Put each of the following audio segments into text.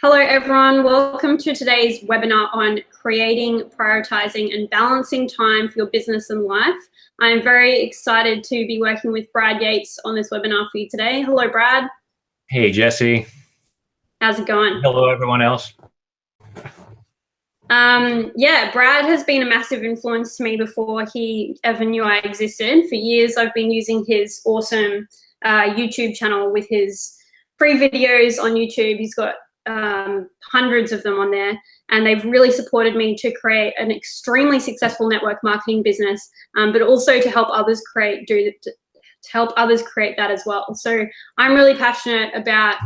Hello everyone, welcome to today's webinar on creating, prioritizing and balancing time for your business and life. I'm very excited to be working with Brad Yates on this webinar for you today. Hello Brad. Hey Jessie. How's it going? Hello everyone else. Yeah, Brad has been a massive influence to me before he ever knew I existed. For years I've been using his awesome YouTube channel with his free videos on YouTube. He's got hundreds of them on there, and they've really supported me to create an extremely successful network marketing business, but also to help others create that as well. So I'm really passionate about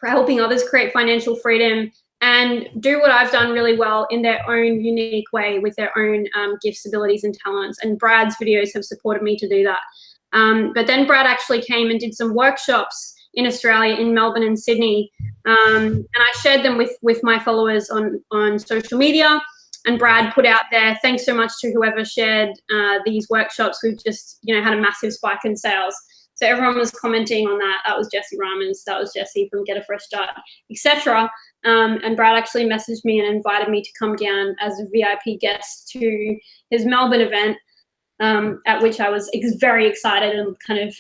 helping others create financial freedom and do what I've done really well in their own unique way with their own gifts, abilities and talents. And Brad's videos have supported me to do that. But then Brad actually came and did some workshops in Australia, in Melbourne and Sydney. And I shared them with my followers on social media. And Brad put out there, thanks so much to whoever shared these workshops. We've just, had a massive spike in sales. So everyone was commenting on that. That was Reimers, that was Jessie from Get a Fresh Start, etc. And Brad actually messaged me and invited me to come down as a VIP guest to his Melbourne event, at which I was very excited and kind of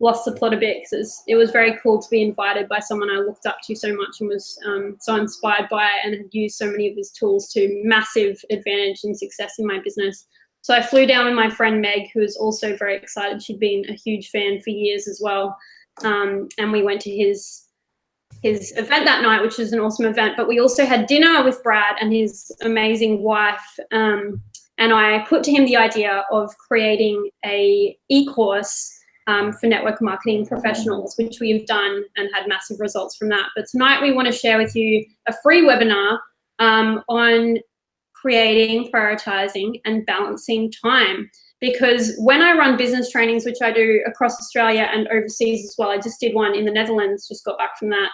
lost the plot a bit, because it was very cool to be invited by someone I looked up to so much and was so inspired by it, and had used so many of his tools to massive advantage and success in my business. So I flew down with my friend Meg, who is also very excited. She'd been a huge fan for years as well. And we went to his event that night, which was an awesome event. But we also had dinner with Brad and his amazing wife. And I put to him the idea of creating a e-course for network marketing professionals, which we have done and had massive results from that. But tonight we want to share with you a free webinar on creating, prioritizing and balancing time. Because when I run business trainings, which I do across Australia and overseas as well, I just did one in the Netherlands, just got back from that.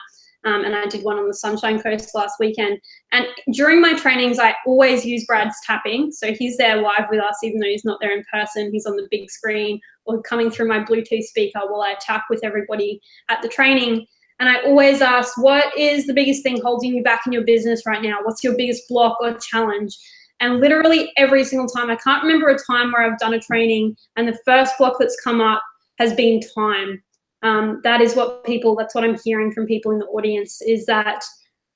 And I did one on the Sunshine Coast last weekend. And during my trainings, I always use Brad's tapping. So he's there live with us, even though he's not there in person. He's on the big screen or coming through my Bluetooth speaker while I tap with everybody at the training. And I always ask, what is the biggest thing holding you back in your business right now? What's your biggest block or challenge? And literally every single time, I can't remember a time where I've done a training and the first block that's come up has been time. That's what I'm hearing from people in the audience, is that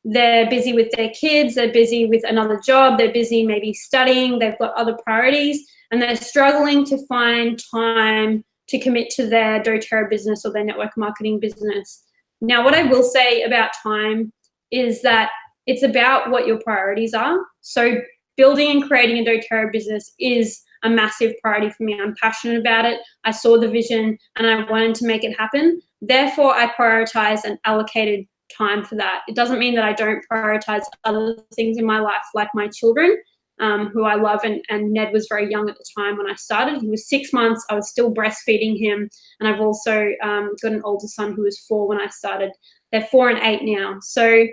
they're busy with their kids, they're busy with another job, they're busy maybe studying, they've got other priorities, and they're struggling to find time to commit to their doTERRA business or their network marketing business. Now, what I will say about time is that it's about what your priorities are. So building and creating a doTERRA business is a massive priority for me. I'm passionate about it. I saw the vision and I wanted to make it happen. Therefore, I prioritized and allocated time for that. It doesn't mean that I don't prioritize other things in my life, like my children, who I love. And Ned was very young at the time when I started. He was 6 months. I was still breastfeeding him. And I've also got an older son who was 4 when I started. They're 4 and 8 now. So,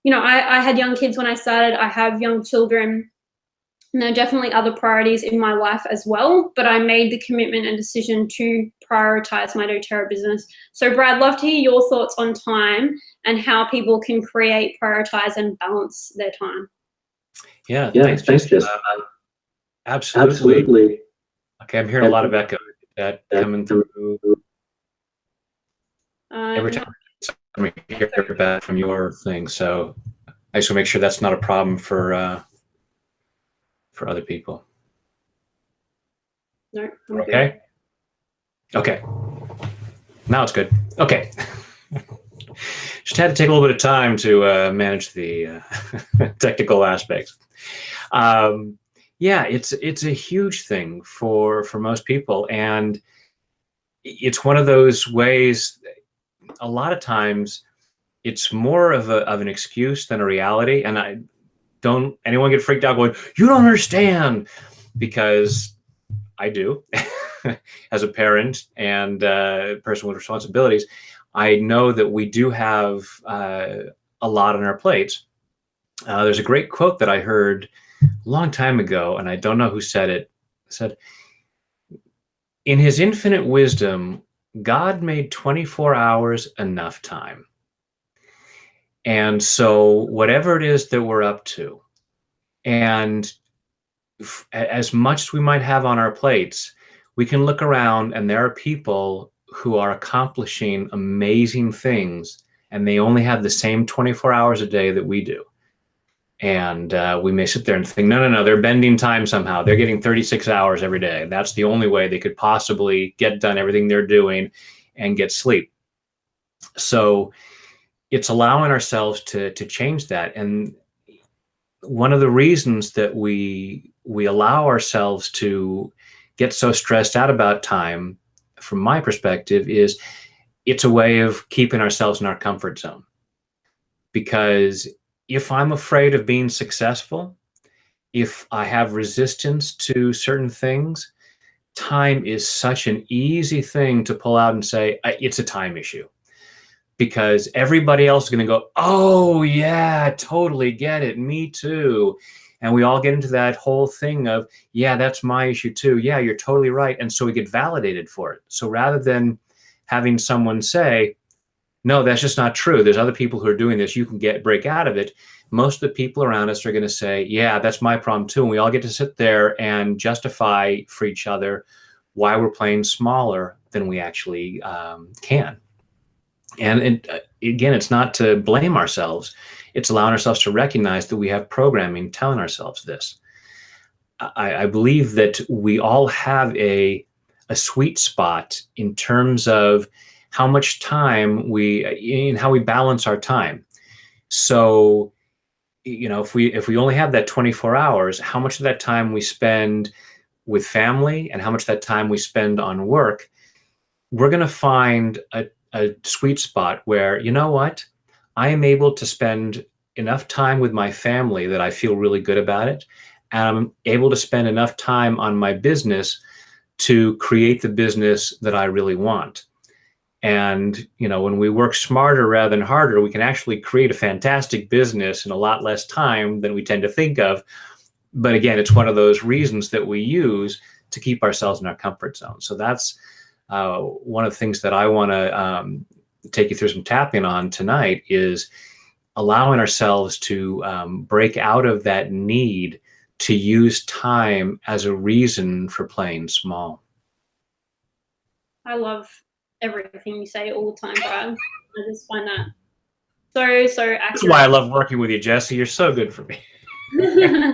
I had young kids when I started. I have young children. And there are definitely other priorities in my life as well, but I made the commitment and decision to prioritize my doTERRA business. So Brad, love to hear your thoughts on time and how people can create, prioritize and balance their time. Yeah, thanks, Jess. Absolutely. Okay, I'm hearing a lot of echo that coming through. Every time I hear back from your thing, so I just want to make sure that's not a problem for other people. No, okay. Good. Okay. Now it's good. Okay. Just had to take a little bit of time to manage the technical aspects. Yeah, it's a huge thing for most people, and it's one of those ways. A lot of times, it's more of an excuse than a reality, and don't anyone get freaked out going, you don't understand, because I do. As a parent and a person with responsibilities, I know that we do have a lot on our plates. There's a great quote that I heard a long time ago, and I don't know who said it. It said, in his infinite wisdom, God made 24 hours enough time. And so whatever it is that we're up to, and as much as we might have on our plates, we can look around and there are people who are accomplishing amazing things, and they only have the same 24 hours a day that we do. And we may sit there and think, no, no, no, they're bending time somehow. They're getting 36 hours every day. That's the only way they could possibly get done everything they're doing and get sleep. So it's allowing ourselves to change that. And one of the reasons that we allow ourselves to get so stressed out about time, from my perspective, is it's a way of keeping ourselves in our comfort zone. Because if I'm afraid of being successful, if I have resistance to certain things, time is such an easy thing to pull out and say, it's a time issue. Because everybody else is going to go, oh, yeah, totally get it. Me too. And we all get into that whole thing of, yeah, that's my issue too. Yeah, you're totally right. And so we get validated for it. So rather than having someone say, no, that's just not true, there's other people who are doing this, you can break out of it, most of the people around us are going to say, yeah, that's my problem too. And we all get to sit there and justify for each other why we're playing smaller than we actually can. And again, it's not to blame ourselves. It's allowing ourselves to recognize that we have programming telling ourselves this. I believe that we all have a sweet spot in terms of how much time in how we balance our time. So, if we only have that 24 hours, how much of that time we spend with family and how much of that time we spend on work, we're going to find a sweet spot where, you know what, I am able to spend enough time with my family that I feel really good about it. And I'm able to spend enough time on my business to create the business that I really want. And, when we work smarter rather than harder, we can actually create a fantastic business in a lot less time than we tend to think of. But again, it's one of those reasons that we use to keep ourselves in our comfort zone. So that's one of the things that I want to take you through some tapping on tonight, is allowing ourselves to break out of that need to use time as a reason for playing small. I love everything you say all the time, Brad. I just find that so accurate. That's why I love working with you, Jessie. You're so good for me. Yeah,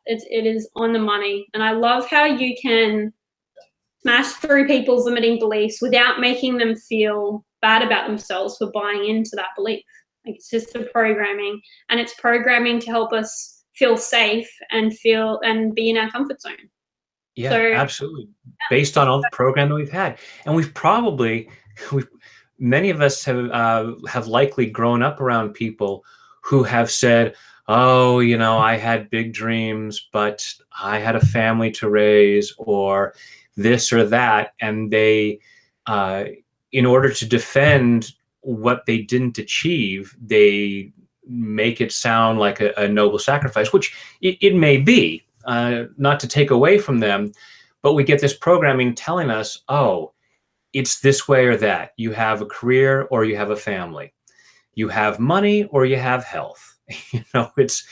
it is on the money. And I love how you can smash through people's limiting beliefs without making them feel bad about themselves for buying into that belief. Like, it's just a programming, and it's programming to help us feel safe and be in our comfort zone. Yeah, so, absolutely. Based on all the program that we've had. And many of us have likely grown up around people who have said, oh, I had big dreams, but I had a family to raise, or this or that. And they, in order to defend what they didn't achieve, they make it sound like a noble sacrifice, which it may be, not to take away from them, but we get this programming telling us, oh, it's this way or that. You have a career or you have a family. You have money or you have health. It's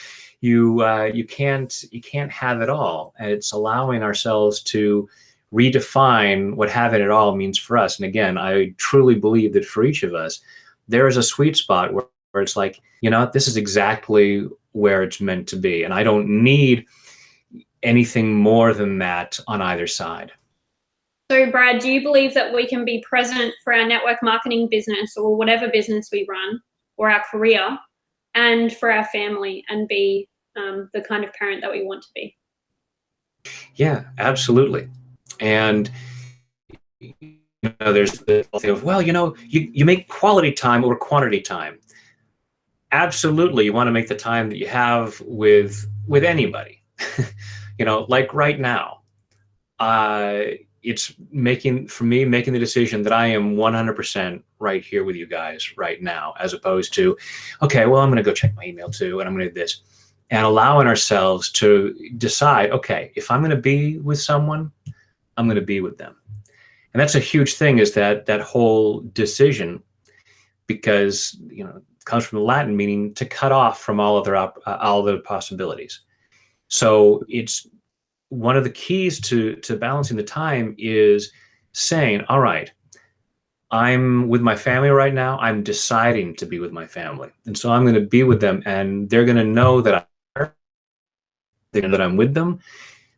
you can't have it all. And it's allowing ourselves to redefine what having it all means for us. And again, I truly believe that for each of us, there is a sweet spot where it's like, this is exactly where it's meant to be. And I don't need anything more than that on either side. So, Brad, do you believe that we can be present for our network marketing business or whatever business we run, or our career, and for our family, and be the kind of parent that we want to be? Yeah, absolutely. And there's the thing of, well, you make quality time over quantity time. Absolutely, you want to make the time that you have with anybody. Like right now, it's making the decision that I am 100% right here with you guys right now, as opposed to, okay, well, I'm going to go check my email too, and I'm going to do this. And allowing ourselves to decide, okay, if I'm going to be with someone, I'm going to be with them. And that's a huge thing, is that whole decision, because, you know, it comes from the Latin meaning to cut off from all other possibilities. So it's one of the keys to balancing the time is saying, all right, I'm with my family right now. I'm deciding to be with my family. And so I'm going to be with them, and they're going to know that I'm with them,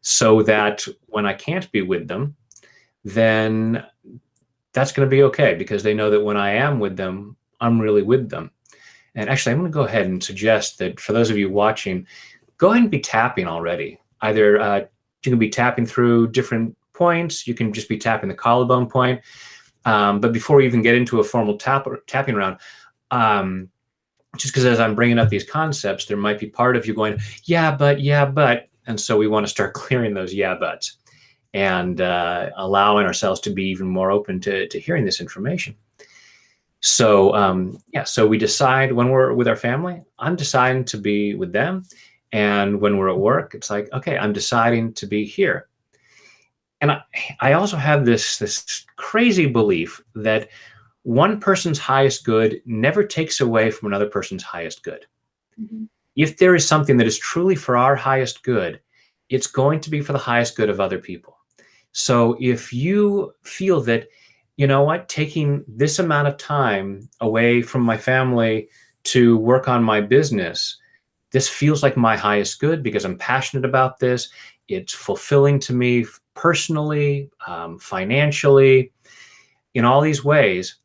so that when I can't be with them, then that's going to be okay, because they know that when I am with them, I'm really with them. And actually, I'm going to go ahead and suggest that for those of you watching, go ahead and be tapping already. Either you can be tapping through different points. You can just be tapping the collarbone point. But before we even get into a formal tapping round, just because as I'm bringing up these concepts, there might be part of you going, yeah, but. And so we want to start clearing those yeah, buts and allowing ourselves to be even more open to hearing this information. So so we decide when we're with our family, I'm deciding to be with them. And when we're at work, it's like, okay, I'm deciding to be here. And I also have this crazy belief that one person's highest good never takes away from another person's highest good. Mm-hmm. If there is something that is truly for our highest good, it's going to be for the highest good of other people. So if you feel that, you know what, taking this amount of time away from my family to work on my business, this feels like my highest good because I'm passionate about this. It's fulfilling to me personally, financially, in all these ways.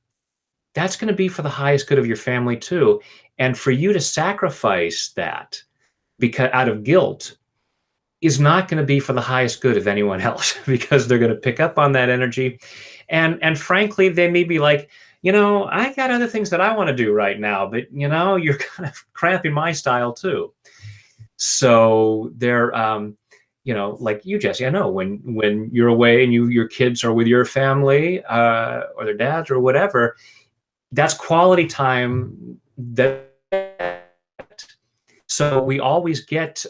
That's going to be for the highest good of your family too. And for you to sacrifice that because out of guilt is not going to be for the highest good of anyone else, because they're going to pick up on that energy. And frankly, they may be like, you know, I got other things that I want to do right now, but you know, you're kind of cramping my style too. So they're, you know, like you, Jessie, I know when you're away and your kids are with your family or their dads or whatever, that's quality time. So we always get,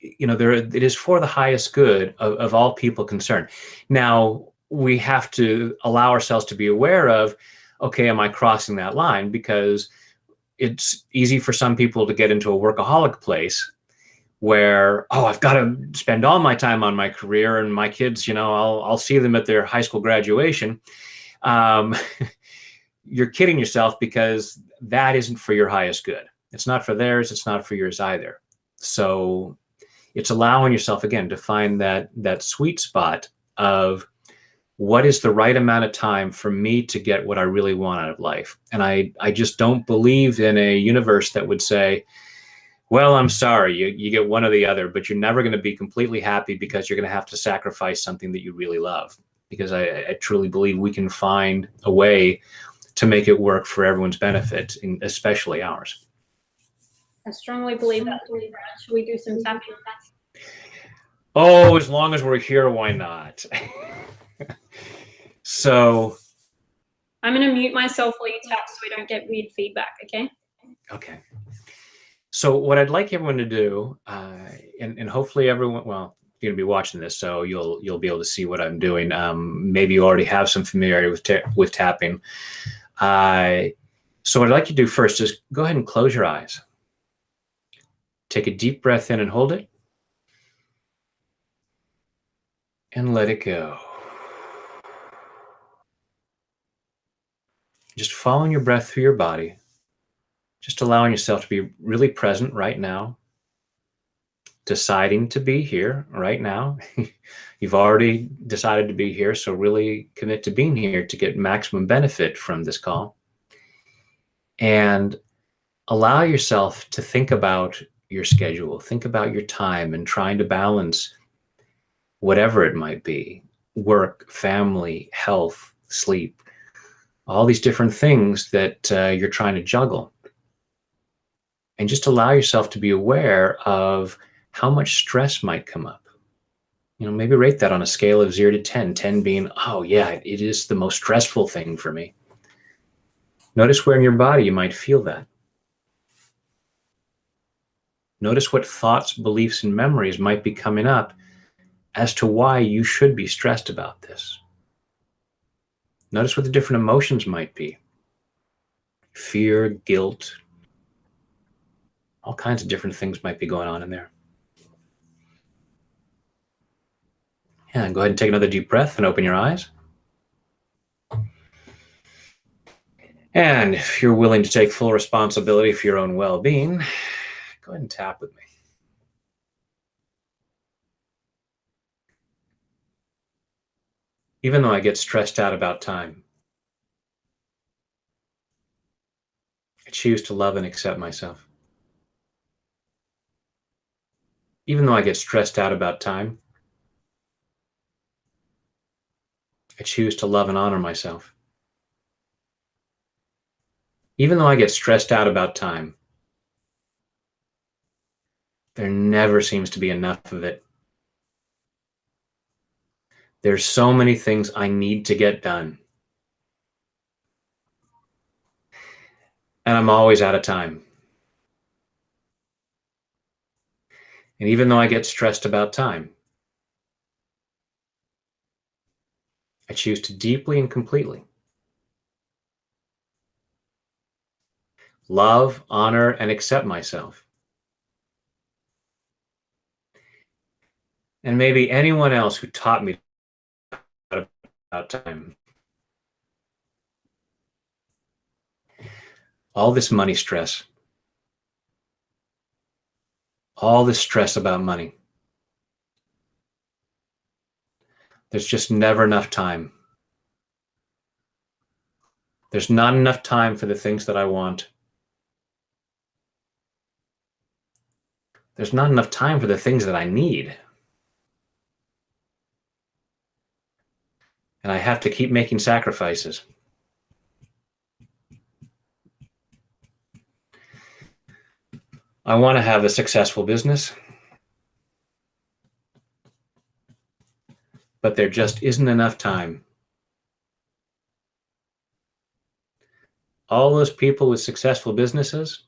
you know, it is for the highest good of all people concerned. Now, we have to allow ourselves to be aware of, okay, am I crossing that line? Because it's easy for some people to get into a workaholic place where, oh, I've got to spend all my time on my career, and my kids, you know, I'll see them at their high school graduation. You're kidding yourself, because that isn't for your highest good. It's not for theirs. It's not for yours either. So it's allowing yourself, again, to find that sweet spot of what is the right amount of time for me to get what I really want out of life. And I just don't believe in a universe that would say, well, I'm sorry, you get one or the other, but you're never going to be completely happy because you're going to have to sacrifice something that you really love. Because I truly believe we can find a way to make it work for everyone's benefit, especially ours. I strongly believe that. Should we do some tapping? Oh, as long as we're here, why not? So I'm going to mute myself while you tap so we don't get weird feedback, okay? Okay. So what I'd like everyone to do, and hopefully everyone, well, you're going to be watching this, so you'll be able to see what I'm doing. Maybe you already have some familiarity with tapping. So what I'd like you to do first is go ahead and close your eyes. Take a deep breath in and hold it. And let it go. Just following your breath through your body. Just allowing yourself to be really present right now. Deciding to be here right now. You've already decided to be here, so really commit to being here to get maximum benefit from this call. And allow yourself to think about your schedule, think about your time, and trying to balance whatever it might be, work, family, health, sleep, all these different things that you're trying to juggle. And just allow yourself to be aware of how much stress might come up. You know, maybe rate that on a scale of 0 to 10, 10 being, oh yeah, it is the most stressful thing for me. Notice where in your body you might feel that. Notice what thoughts, beliefs, and memories might be coming up as to why you should be stressed about this. Notice what the different emotions might be. fear, guilt, all kinds of different things might be going on in there. Yeah, go ahead and take another deep breath and open your eyes. And if you're willing to take full responsibility for your own well-being, go ahead and tap with me. Even though I get stressed out about time, I choose to love and accept myself. Even though I get stressed out about time, I choose to love and honor myself. Even though I get stressed out about time, there never seems to be enough of it. There's so many things I need to get done. And I'm always out of time. And even though I get stressed about time, I choose to deeply and completely love, honor, and accept myself. And maybe anyone else who taught me about time. All this money stress, all this stress about money. There's just never enough time. There's not enough time for the things that I want. There's not enough time for the things that I need. And I have to keep making sacrifices. I want to have a successful business, but there just isn't enough time. All those people with successful businesses,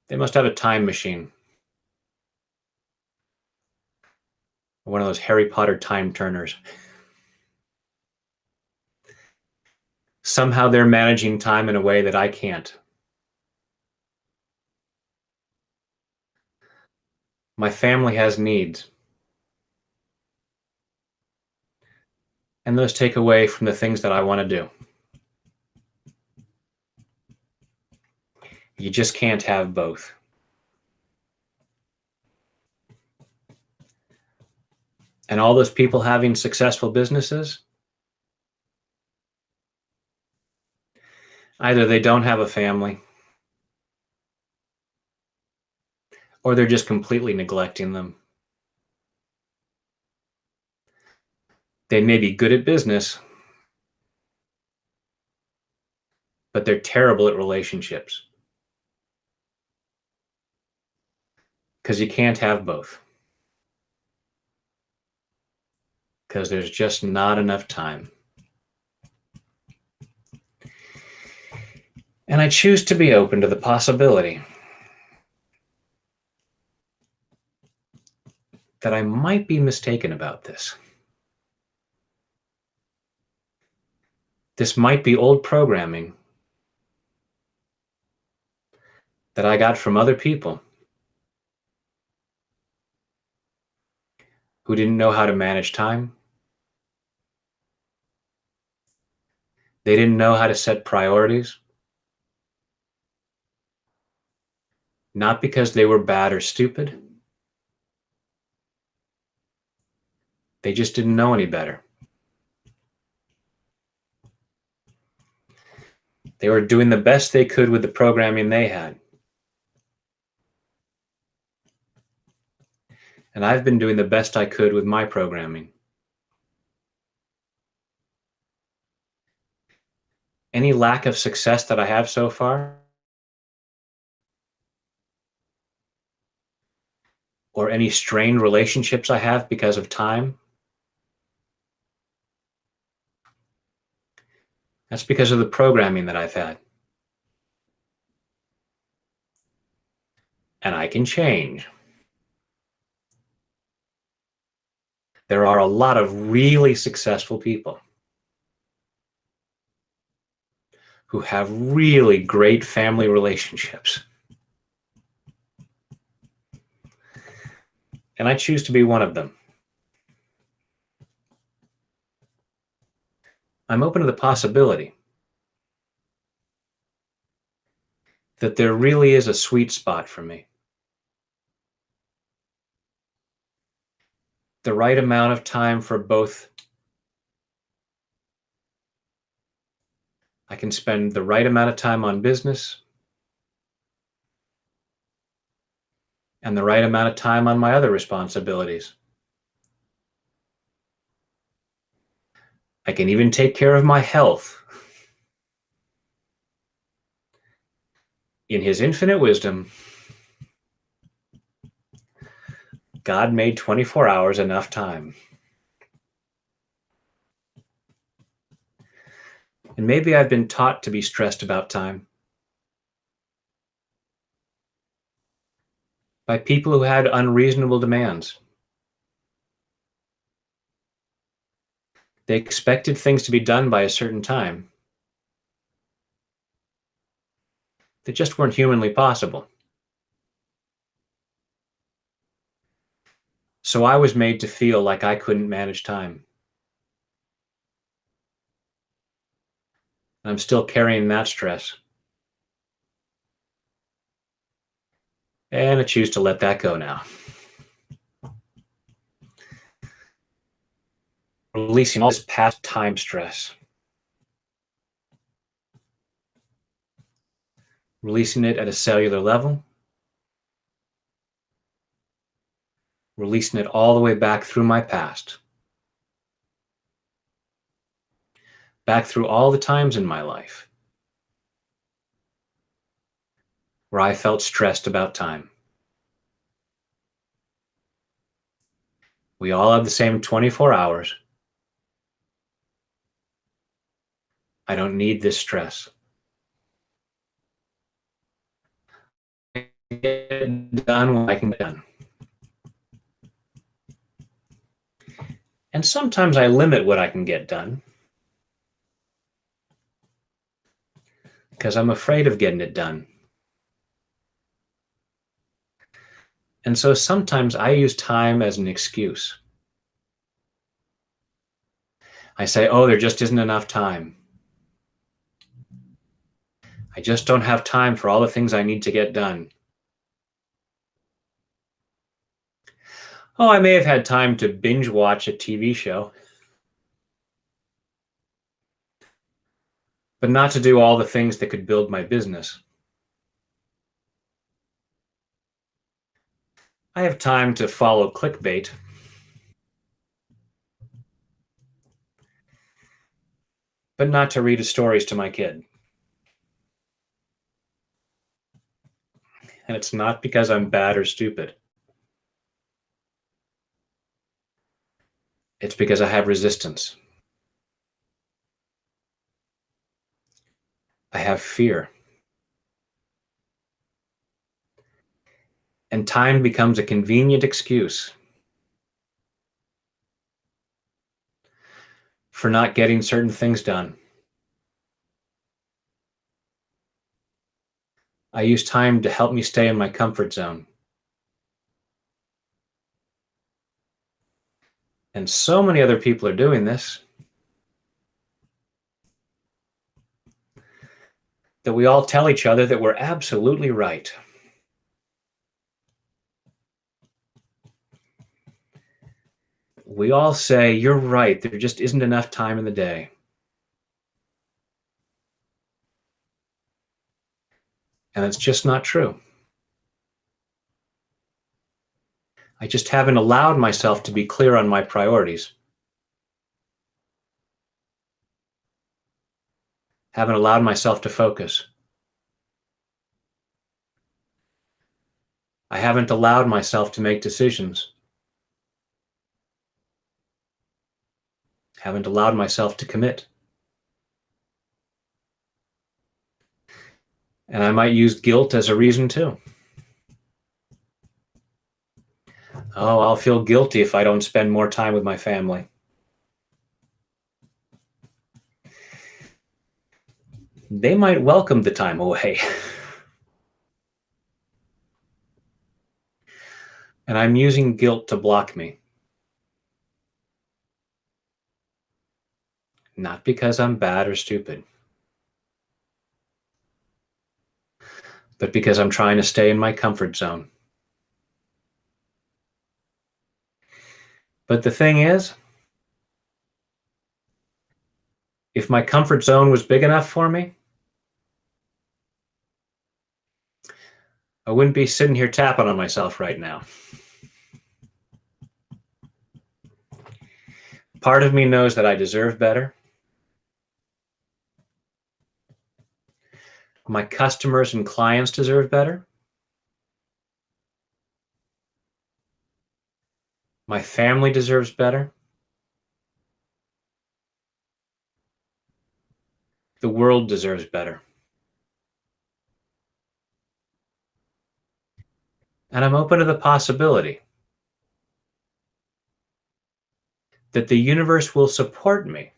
they must have a time machine. One of those Harry Potter time turners. Somehow they're managing time in a way that I can't. My family has needs. And those take away from the things that I want to do. You just can't have both. And all those people having successful businesses, either they don't have a family, or they're just completely neglecting them. They may be good at business, but they're terrible at relationships. Because you can't have both. Because there's just not enough time. And I choose to be open to the possibility that I might be mistaken about this. This might be old programming that I got from other people who didn't know how to manage time. They didn't know how to set priorities. Not because they were bad or stupid. They just didn't know any better. They were doing the best they could with the programming they had. And I've been doing the best I could with my programming. Any lack of success that I have so far, or any strained relationships I have because of time, that's because of the programming that I've had. And I can change. There are a lot of really successful people who have really great family relationships. And I choose to be one of them. I'm open to the possibility that there really is a sweet spot for me. The right amount of time for both. I can spend the right amount of time on business and the right amount of time on my other responsibilities. I can even take care of my health. In his infinite wisdom, God made 24 hours enough time. And maybe I've been taught to be stressed about time by people who had unreasonable demands. They expected things to be done by a certain time that just weren't humanly possible. So I was made to feel like I couldn't manage time. I'm still carrying that stress. And I choose to let that go now. Releasing all this past time stress. Releasing it at a cellular level. Releasing it all the way back through my past. Back through all the times in my life where I felt stressed about time. We all have the same 24 hours. I don't need this stress. I get done when I can get done. And sometimes I limit what I can get done because I'm afraid of getting it done. And so sometimes I use time as an excuse. I say, oh, there just isn't enough time. I just don't have time for all the things I need to get done. Oh, I may have had time to binge watch a TV show, but not to do all the things that could build my business. I have time to follow clickbait, but not to read stories to my kid. And it's not because I'm bad or stupid. It's because I have resistance. I have fear. And time becomes a convenient excuse for not getting certain things done. I use time to help me stay in my comfort zone. And so many other people are doing this that we all tell each other that we're absolutely right. We all say, you're right, there just isn't enough time in the day. And it's just not true. I just haven't allowed myself to be clear on my priorities. Haven't allowed myself to focus. I haven't allowed myself to make decisions. Haven't allowed myself to commit. And I might use guilt as a reason too. Oh, I'll feel guilty if I don't spend more time with my family. they might welcome the time away. And I'm using guilt to block me. Not because I'm bad or stupid, but because I'm trying to stay in my comfort zone. But the thing is, if my comfort zone was big enough for me, I wouldn't be sitting here tapping on myself right now. Part of me knows that I deserve better. My customers and clients deserve better. My family deserves better. The world deserves better. And I'm open to the possibility that the universe will support me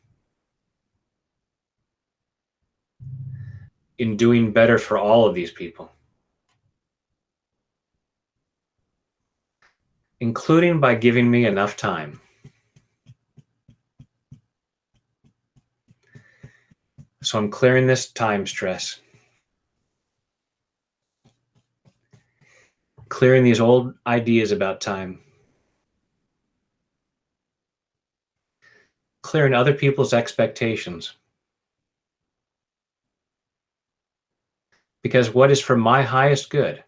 in doing better for all of these people, including by giving me enough time. So I'm clearing this time stress, clearing these old ideas about time, clearing other people's expectations. Because what is for my highest good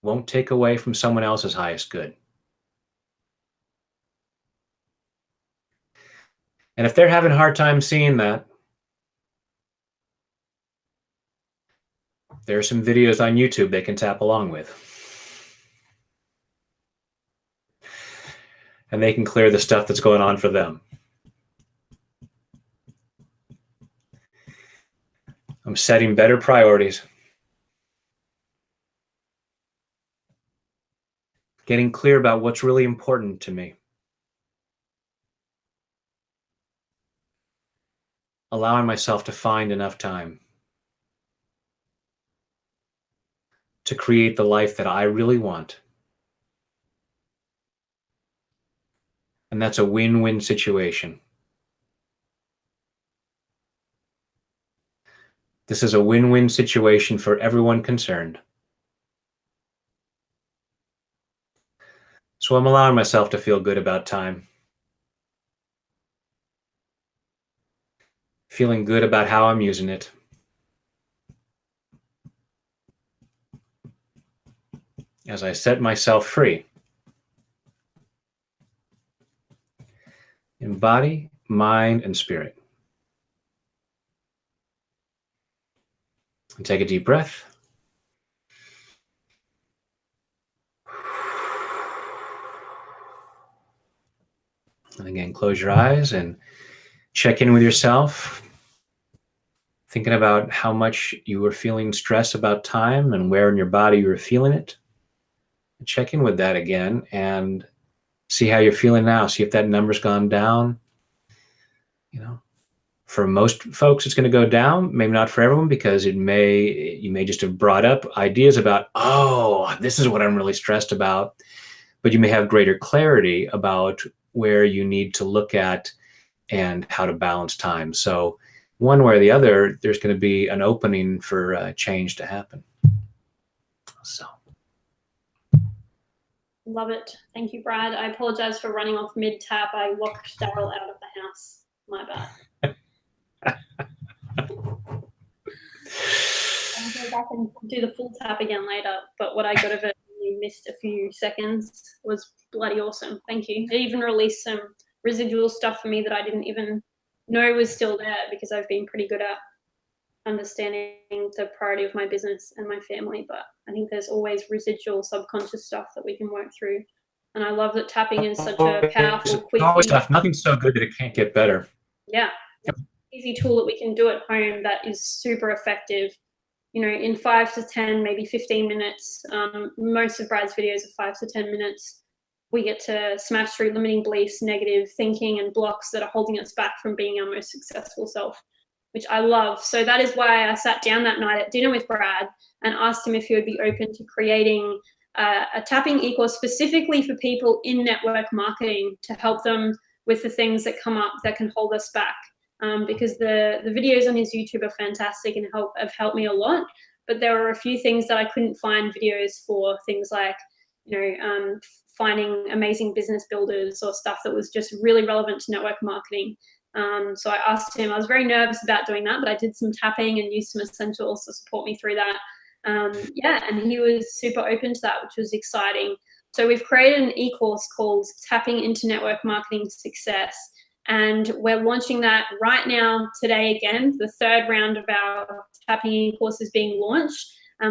won't take away from someone else's highest good. And if they're having a hard time seeing that, there are some videos on YouTube they can tap along with. And they can clear the stuff that's going on for them. I'm setting better priorities. Getting clear about what's really important to me. Allowing myself to find enough time to create the life that I really want. And that's a win-win situation. This is a win-win situation for everyone concerned. So I'm allowing myself to feel good about time. Feeling good about how I'm using it. As I set myself free in body, mind, and spirit. And take a deep breath. And again, close your eyes and check in with yourself, thinking about how much you were feeling stress about time and where in your body you were feeling it. Check in with that again and see how you're feeling now. See if that number's gone down. You know, for most folks, it's going to go down. Maybe not for everyone, because you may just have brought up ideas about, oh, this is what I'm really stressed about. But you may have greater clarity about where you need to look at and how to balance time. So one way or the other, there's going to be an opening for change to happen. So. Love it. Thank you, Brad. I apologize for running off mid-tap. I locked Daryl out of the house. My bad. I'll go back and do the full tap again later, but what I got of it, you missed a few seconds, was bloody awesome. Thank you. It even released some residual stuff for me that I didn't even know was still there, because I've been pretty good at understanding the priority of my business and my family, but I think there's always residual subconscious stuff that we can work through. And I love that tapping is such a powerful, quick, stuff. Nothing's so good that it can't get better. Yeah. Easy tool that we can do at home that is super effective, you know, in 5 to 10, maybe 15 minutes. Most of Brad's videos are 5 to 10 minutes. we get to smash through limiting beliefs, negative thinking, and blocks that are holding us back from being our most successful self, which I love. So that is why I sat down that night at dinner with Brad and asked him if he would be open to creating a tapping eCourse specifically for people in network marketing to help them with the things that come up that can hold us back. Because the videos on his YouTube are fantastic and have helped me a lot. But there were a few things that I couldn't find videos for, things like, finding amazing business builders or stuff that was just really relevant to network marketing. So I asked him, I was very nervous about doing that, but I did some tapping and used some essentials to support me through that. And he was super open to that, which was exciting. So we've created an e-course called Tapping into Network Marketing Success. And we're launching that right now, today again. The third round of our tapping e-course is being launched.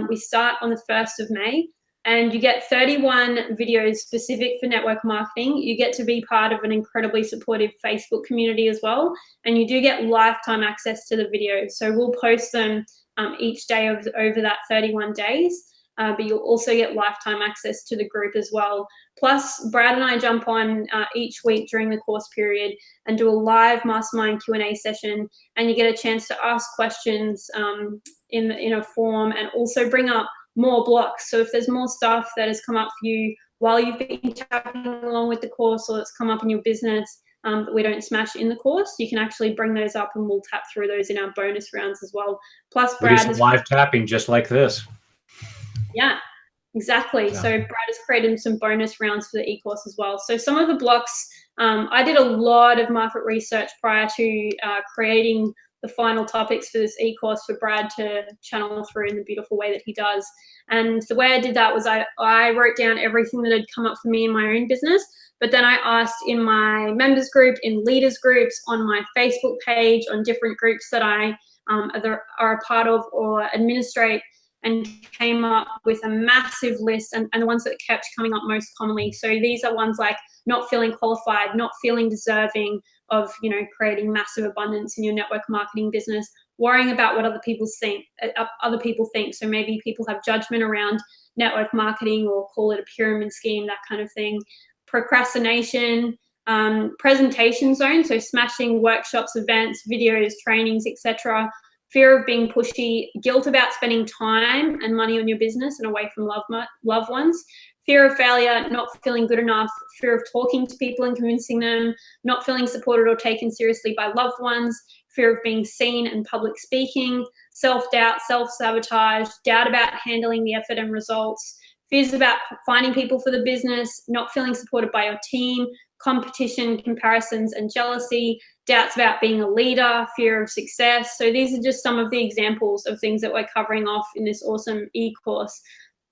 We start on the 1st of May. And you get 31 videos specific for network marketing. You get to be part of an incredibly supportive Facebook community as well. And you do get lifetime access to the videos. So we'll post them each day over that 31 days. But you'll also get lifetime access to the group as well. Plus, Brad and I jump on each week during the course period and do a live mastermind Q&A session. And you get a chance to ask questions in a form and also bring up more blocks. So if there's more stuff that has come up for you while you've been tapping along with the course, or it's come up in your business that we don't smash in the course, you can actually bring those up and we'll tap through those in our bonus rounds as well. Plus, Brad has live tapping just like this. Yeah, exactly. Yeah. So Brad has created some bonus rounds for the e-course as well. So some of the blocks, I did a lot of market research prior to creating the final topics for this e-course for Brad to channel through in the beautiful way that he does. And the way I did that was I wrote down everything that had come up for me in my own business, but then I asked in my members group, in leaders groups, on my Facebook page, on different groups that I are a part of or administrate, and came up with a massive list, and the ones that kept coming up most commonly. So these are ones like not feeling qualified, not feeling deserving of, creating massive abundance in your network marketing business, worrying about what other people think. So maybe people have judgment around network marketing or call it a pyramid scheme, that kind of thing. Procrastination, presentation zone, so smashing workshops, events, videos, trainings, etc. Fear of being pushy, guilt about spending time and money on your business and away from loved ones, fear of failure, not feeling good enough, fear of talking to people and convincing them, not feeling supported or taken seriously by loved ones, fear of being seen and public speaking, self-doubt, self-sabotage, doubt about handling the effort and results, fears about finding people for the business, not feeling supported by your team, competition, comparisons, and jealousy, doubts about being a leader, fear of success. So these are just some of the examples of things that we're covering off in this awesome e-course.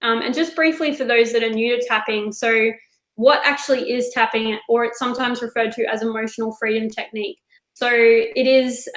And just briefly for those that are new to tapping, so what actually is tapping, or it's sometimes referred to as emotional freedom technique. So it is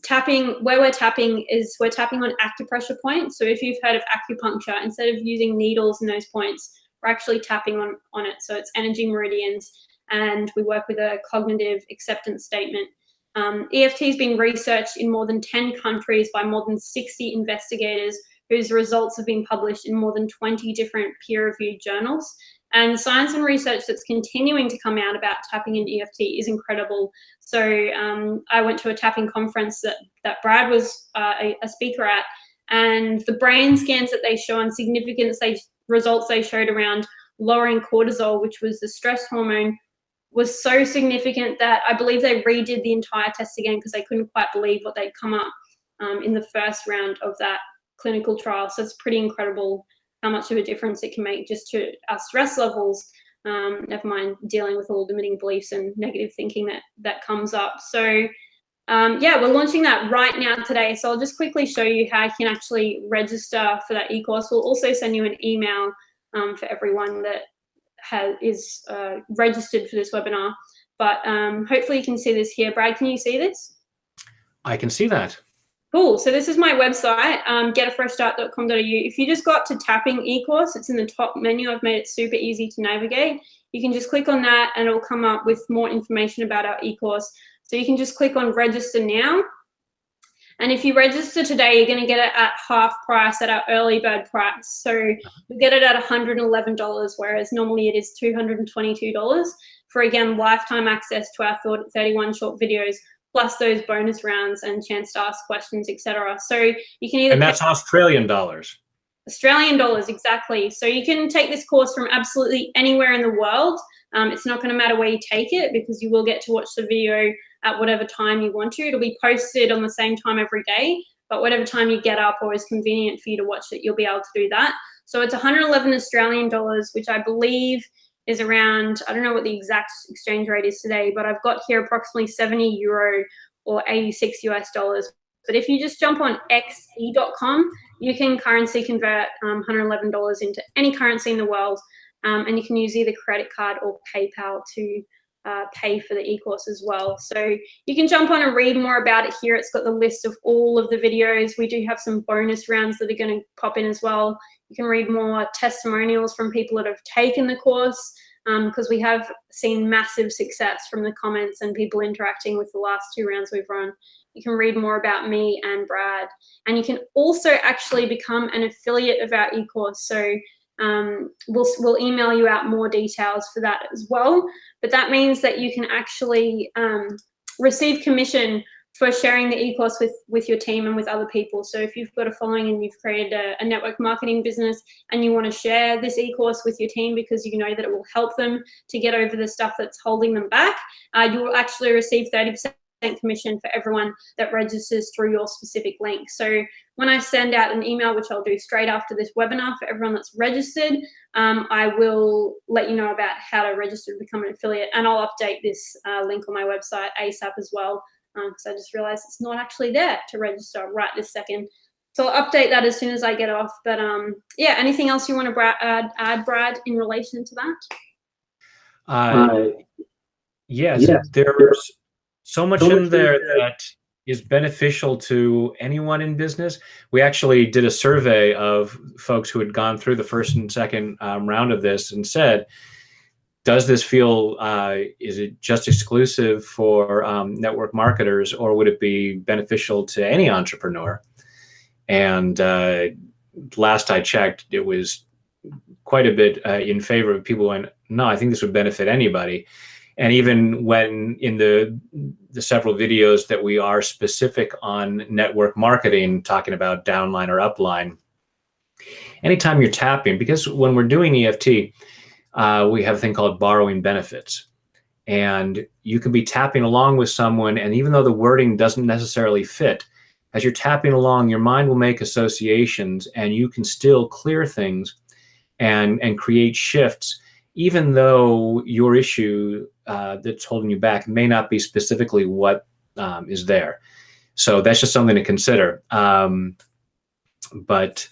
tapping, where we're tapping on acupressure points. So if you've heard of acupuncture, instead of using needles in those points, we're actually tapping on it. So it's energy meridians, and we work with a cognitive acceptance statement. EFT has been researched in more than 10 countries by more than 60 investigators, whose results have been published in more than 20 different peer-reviewed journals. And the science and research that's continuing to come out about tapping in EFT is incredible. So I went to a tapping conference that Brad was a speaker at, and the brain scans that they show and results they showed around lowering cortisol, which was the stress hormone, was so significant that I believe they redid the entire test again because they couldn't quite believe what they'd come up in the first round of that clinical trial. So it's pretty incredible how much of a difference it can make just to our stress levels, never mind dealing with all limiting beliefs and negative thinking that comes up. So yeah, we're launching that right now today. So I'll just quickly show you how you can actually register for that e-course. We'll also send you an email for everyone that is registered for this webinar. But hopefully you can see this here. Brad, can you see this? I can see that. Cool. So this is my website, getafreshstart.com.au. If you just got to tapping e-course, it's in the top menu. I've made it super easy to navigate. You can just click on that and it'll come up with more information about our e-course. So you can just click on register now. And if you register today, you're going to get it at half price at our early bird price. So you get it at $111, whereas normally it is $222 for, again, lifetime access to our 31 short videos, plus those bonus rounds and chance to ask questions, etc. So you can either— And that's Australian dollars. Australian dollars, exactly. So you can take this course from absolutely anywhere in the world. It's not going to matter where you take it, because you will get to watch the video at whatever time you want to. It'll be posted on the same time every day, but whatever time you get up or is convenient for you to watch it, you'll be able to do that. So it's 111 Australian dollars, which I believe is around, I don't know what the exact exchange rate is today, but I've got here approximately 70 euro or 86 US dollars. But if you just jump on xe.com, you can currency convert $111 into any currency in the world, and you can use either credit card or PayPal to pay for the eCourse as well. So you can jump on and read more about it here. It's got the list of all of the videos. We do have some bonus rounds that are going to pop in as well. You can read more testimonials from people that have taken the course, because we have seen massive success from the comments and people interacting with the last 2 rounds we've run. You can read more about me and Brad, and you can also actually become an affiliate of our eCourse. So we'll email you out more details for that as well. But that means that you can actually receive commission for sharing the eCourse with your team and with other people. So if you've got a following and you've created a network marketing business and you want to share this eCourse with your team because you know that it will help them to get over the stuff that's holding them back, you will actually receive 30% commission for everyone that registers through your specific link. So when I send out an email, which I'll do straight after this webinar for everyone that's registered, I will let you know about how to register to become an affiliate, and I'll update this link on my website ASAP as well, because I just realized it's not actually there to register right this second. So I'll update that as soon as I get off. But yeah, anything else you want to add, Brad, in relation to that? Yes, there's so much in there that is beneficial to anyone in business. We actually did a survey of folks who had gone through the first and second round of this and said, does this feel, is it just exclusive for network marketers, or would it be beneficial to any entrepreneur? And last I checked, it was quite a bit in favor of people went, no, I think this would benefit anybody. And even when in the several videos that we are specific on network marketing, talking about downline or upline, anytime you're tapping, because when we're doing EFT, we have a thing called borrowing benefits. And you can be tapping along with someone, and even though the wording doesn't necessarily fit, as you're tapping along, your mind will make associations, and you can still clear things and create shifts, even though your issue that's holding you back may not be specifically what is there. So that's just something to consider. But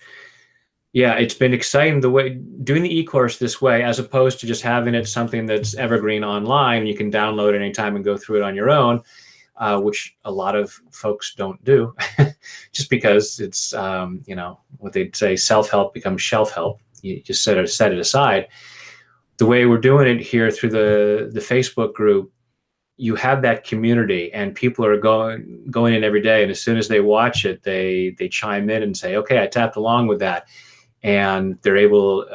yeah, it's been exciting the way doing the eCourse this way, as opposed to just having it something that's evergreen online. You can download it anytime and go through it on your own, which a lot of folks don't do, just because it's you know, what they'd say, self-help becomes shelf-help. You just set it aside. The way we're doing it here through the Facebook group, you have that community, and people are going in every day, and as soon as they watch it, they chime in and say, okay, I tapped along with that. And they're able,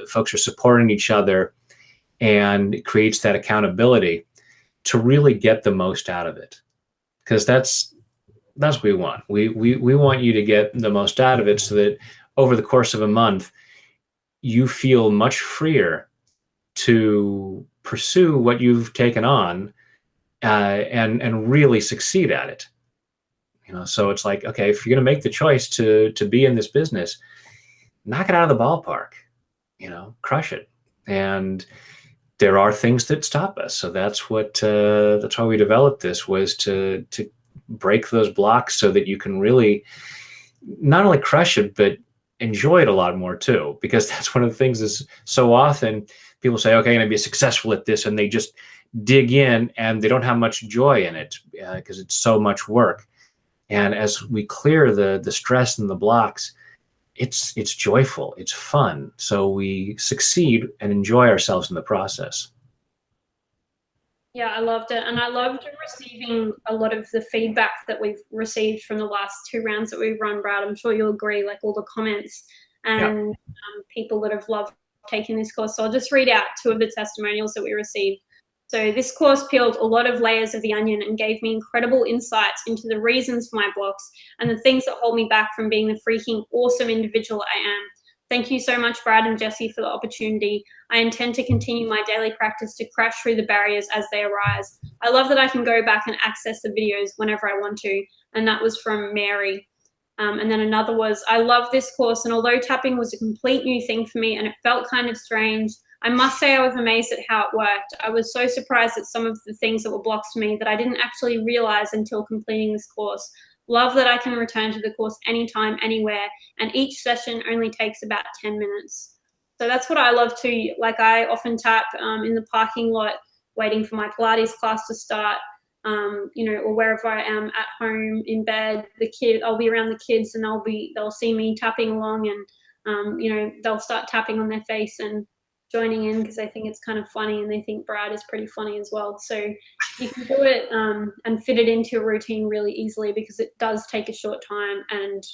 folks are supporting each other, and it creates that accountability to really get the most out of it. Because that's what we want. We want you to get the most out of it, so that over the course of a month, you feel much freer to pursue what you've taken on and really succeed at it. You know, so it's like, okay, if you're going to make the choice to be in this business, knock it out of the ballpark, you know, crush it. And there are things that stop us. So that's why we developed this, was to break those blocks so that you can really not only crush it, but enjoy it a lot more too. Because that's one of the things is so often people say, okay, I'm going to be successful at this, and they just dig in and they don't have much joy in it because it's so much work. And as we clear the stress and the blocks, it's joyful, it's fun. So we succeed and enjoy ourselves in the process. Yeah, I loved it. And I loved receiving a lot of the feedback that we've received from the last 2 rounds that we've run, Brad. I'm sure you'll agree, like all the comments Yeah. and people that have loved taking this course. So I'll just read out 2 of the testimonials that we received. So this course peeled a lot of layers of the onion and gave me incredible insights into the reasons for my blocks and the things that hold me back from being the freaking awesome individual I am. Thank you so much, Brad and Jessie, for the opportunity. I intend to continue my daily practice to crash through the barriers as they arise. I love that I can go back and access the videos whenever I want to. And that was from Mary. And then another was, I love this course, and although tapping was a complete new thing for me and it felt kind of strange, I must say I was amazed at how it worked. I was so surprised at some of the things that were blocks to me that I didn't actually realize until completing this course. Love that I can return to the course anytime, anywhere, and each session only takes about 10 minutes. So that's what I love too. Like I often tap in the parking lot waiting for my Pilates class to start, you know, or wherever I am at home, in bed, I'll be around the kids and they'll see me tapping along and, you know, they'll start tapping on their face and joining in because they think it's kind of funny and they think Brad is pretty funny as well. So you can do it and fit it into your routine really easily because it does take a short time and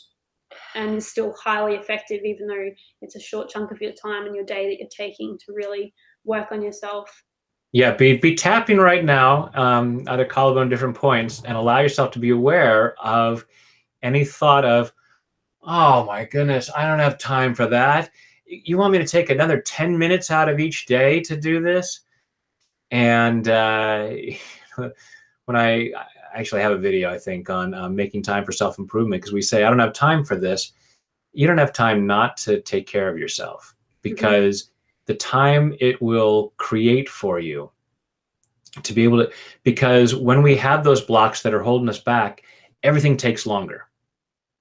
is still highly effective, even though it's a short chunk of your time and your day that you're taking to really work on yourself. Yeah, be tapping right now at a collarbone different points and allow yourself to be aware of any thought of, oh my goodness, I don't have time for that. You want me to take another 10 minutes out of each day to do this? And when I actually have a video, I think, on making time for self-improvement, because we say, I don't have time for this. You don't have time not to take care of yourself, because the time it will create for you to be able to, because when we have those blocks that are holding us back, everything takes longer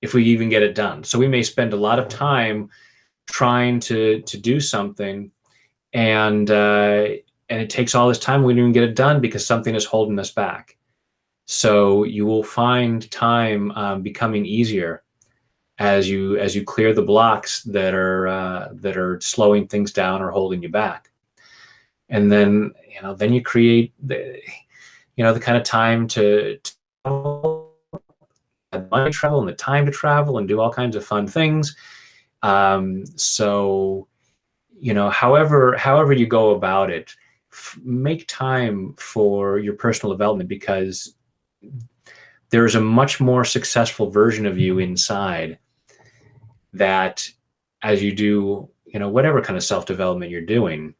if we even get it done. So we may spend a lot of time trying to do something, and it takes all this time, we don't even get it done because something is holding us back. So you will find time becoming easier as you clear the blocks that are slowing things down or holding you back. And then, you know, then you create the kind of time to travel, the money to travel and the time to travel and do all kinds of fun things. So, you know, however you go about it, make time for your personal development, because there's a much more successful version of you inside that, as you do, you know, whatever kind of self-development you're doing,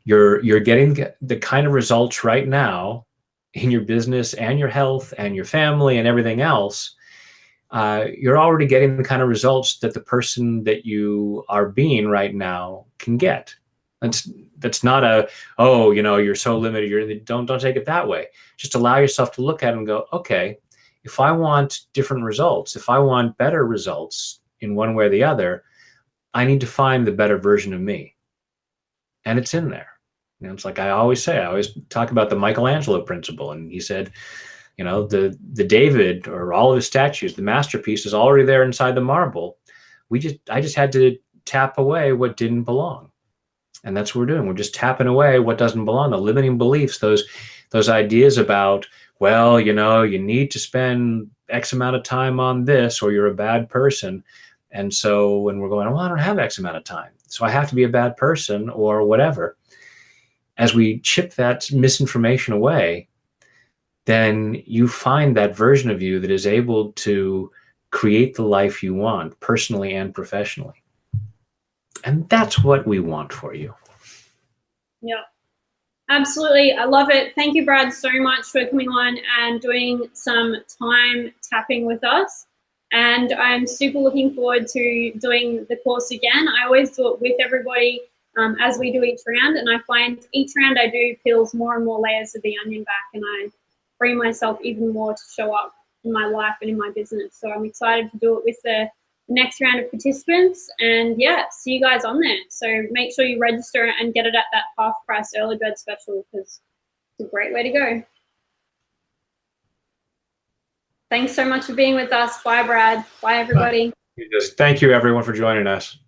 you're getting the kind of results right now in your business and your health and your family and everything else. You're already getting the kind of results that the person that you are being right now can get. That's not a, oh, you know, you're so limited. Don't take it that way. Just allow yourself to look at it and go, okay, if I want different results, if I want better results in one way or the other, I need to find the better version of me. And it's in there. You know, it's like I always talk about the Michelangelo principle. And he said, you know, the David or all of his statues, the masterpiece is already there inside the marble. I just had to tap away what didn't belong. And that's what we're doing. We're just tapping away what doesn't belong, the limiting beliefs, those ideas about, well, you know, you need to spend X amount of time on this or you're a bad person. And so when we're going, well, I don't have X amount of time, so I have to be a bad person or whatever. As we chip that misinformation away, then you find that version of you that is able to create the life you want, personally and professionally. And that's what we want for you. Yeah, absolutely. I love it. Thank you, Brad, so much for coming on and doing some time tapping with us. And I'm super looking forward to doing the course again. I always do it with everybody as we do each round. And I find each round I do peels more and more layers of the onion back, and I free myself even more to show up in my life and in my business. So I'm excited to do it with the next round of participants, and yeah, see you guys on there. So make sure you register and get it at that half price early bird special, because it's a great way to go. Thanks so much for being with us. Bye, Brad. Bye, everybody. Thank you, everyone, for joining us.